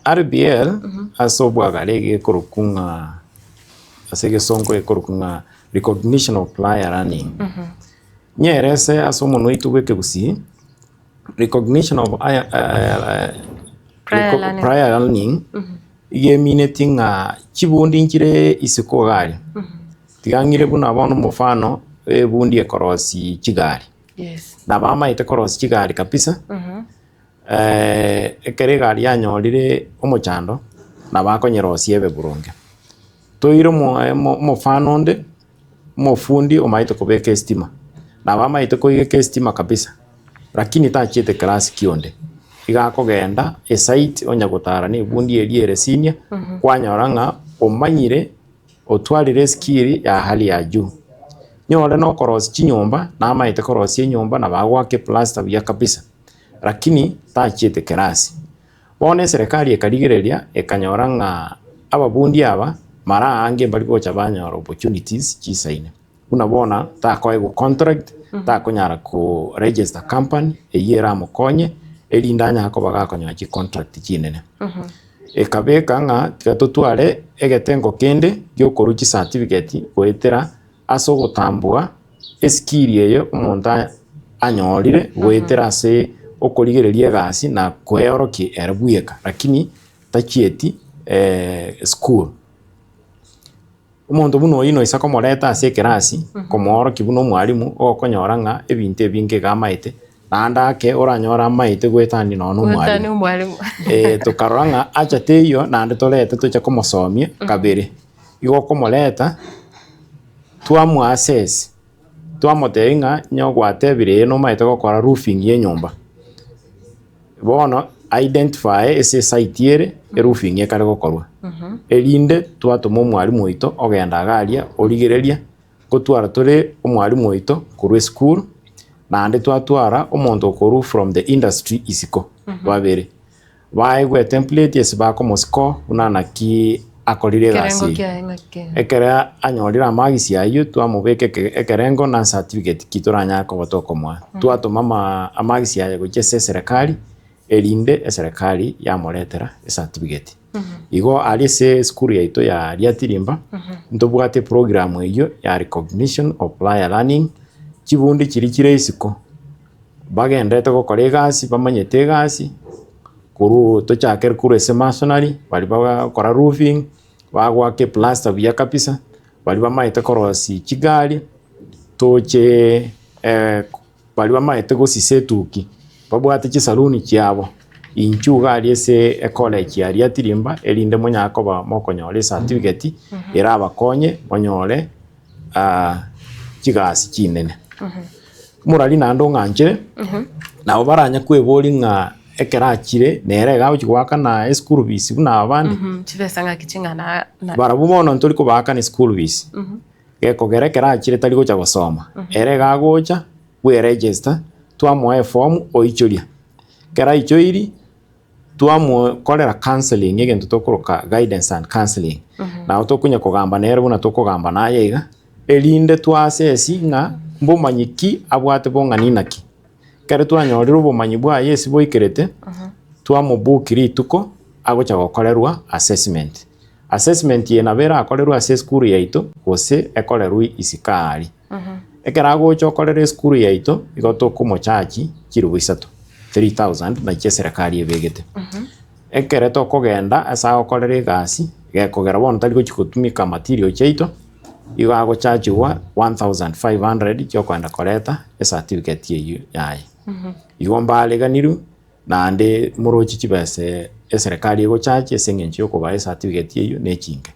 RBL asobwagare gekorokunga asege sonko ekorokunga recognition of prior learning. Nyerese asomo itu gwekebusi recognition of prior learning igemineti nga chibundi nkire isiko gari tigangire buna abono mufano ebundi ekorosi chigari na bama ite korosi chigari kabisa ekere gari yanyorire omochando na bakonyerosi ebe burunge toiro mufano nde mofundi omaite kubeka estima na bama ite koigeka estima kabisa lakini tachete class kionde igakogenda esite onya gutara ni bundi eriere senior kwanyoranga omanyire otwarire skill ya hali ya juu nyore no korosi chinyomba na amaite korosi enyomba na bagwake plaster bya kabisa lakini tachete class bone serikali ekarigereria ekanyoranga ababundi aba mara ange bali gocha banyora opportunities chisaine unabona takoe go contract takonyara ku register company eyera mukonye elindanya ko bagakonya chi contract chinene ekabeka nga gatotware egetengo kende gyokoruchi certificate goetera aso gutambua eskiri eyo omuntu anyorire goetera se okorigereria gasi na kweoroki erbuyeka lakini tachieti school umuntu buno ino isako moreta ase class komoro kibuno mwalimu okonyora nga ebinte binge gamaite nandake oranyora maite gwetani no mwalimu tukaranga acha teyo nande tolete tucha komosomia kabere igo komoleta twamu access twamotenga nyogwatebire no maite gokora roofing ye nyumba bono identify ese site yere roofing ye kare gokorwa elinde twatuma omwalimu oito ogenda garia origereria gotwara tore omwalimu oito kurwe school nande twatwara omonto okoru from the industry isiko babere baigwe template yes bakomosiko unanaki akorire gasi ekera anyorira magisi ayo twamubeke ekerengo na certificate kitoranya ko botokomwa twatuma amagisi ayo gochese serikali elinde serikali yamoretera certificate igo alise school yaito ya Riatirimba ntobwate program eyo ya recognition of prior learning chibundi chiri isiko bagendete gokora gasi bamanyete gasi kuru tochakere kuru ese masonary bali bagakora roofing bagwake plaster bya kabisa bali bamaite korosi chigari toche bali bamaite gosisetuki babwate chisaluni chiabo inchuga aliese college ya Riatirimba elinde monyakoba mokonyore certificate eraba konye monyore chigasi chinene murali nando nganje nabo baranya kwebori nga ekerachire nere gawo chigwaka na school fees buna abandi chibesanga kichingana barabumono ntoli kubaka ni school fees gekogere kerachire tali gocha gosoma ere gagocha we register twamoe form oichoria kera ichoiri twamu kolera counseling egento tokoroka guidance and counseling na otokunya kugamba nere buna tokugamba naye iga elinde twasesi nga mbomanyiki abwate bongani naki kare twanyorira obomanyi bwa yesi boikerete twamubukiri tuko agocha gokorerwa assessment ye nabera akorerwa ase school yaito gose ekorerwa isikari ekera gocha okorera school yaito igoto kumochachi kirubu 3000 na serikali ebegete ekere tokogenda asa okorera gasi gekogera bono tali gochikutumika material chaito igo gochachiwa 1500 chokwenda koreta certificate yeyu yaye igo mbaleganiru nande murochi chibese serikali ego chachi esengenchi yokoba certificate yeyu nechinge